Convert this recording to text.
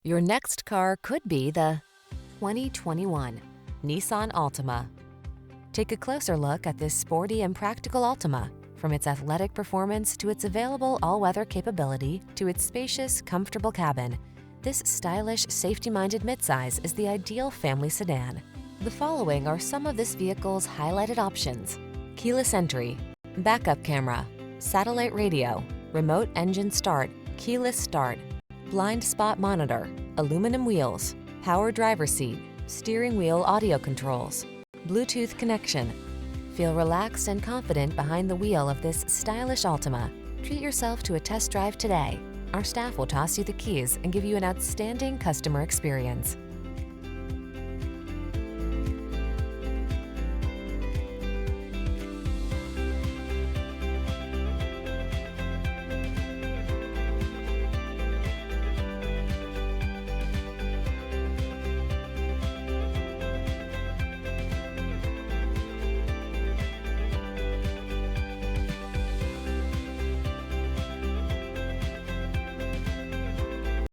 Your next car could be the 2021 Nissan Altima. Take a closer look at this sporty and practical Altima. From its athletic performance to its available all-weather capability to its spacious, comfortable cabin, this stylish, safety-minded midsize is the ideal family sedan. The following are some of this vehicle's highlighted options: keyless entry, backup camera, satellite radio, remote engine start, keyless start, blind spot monitor, aluminum wheels, power driver's seat, steering wheel audio controls, Bluetooth connection. Feel relaxed and confident behind the wheel of this stylish Altima. Treat yourself to a test drive today. Our staff will toss you the keys and give you an outstanding customer experience.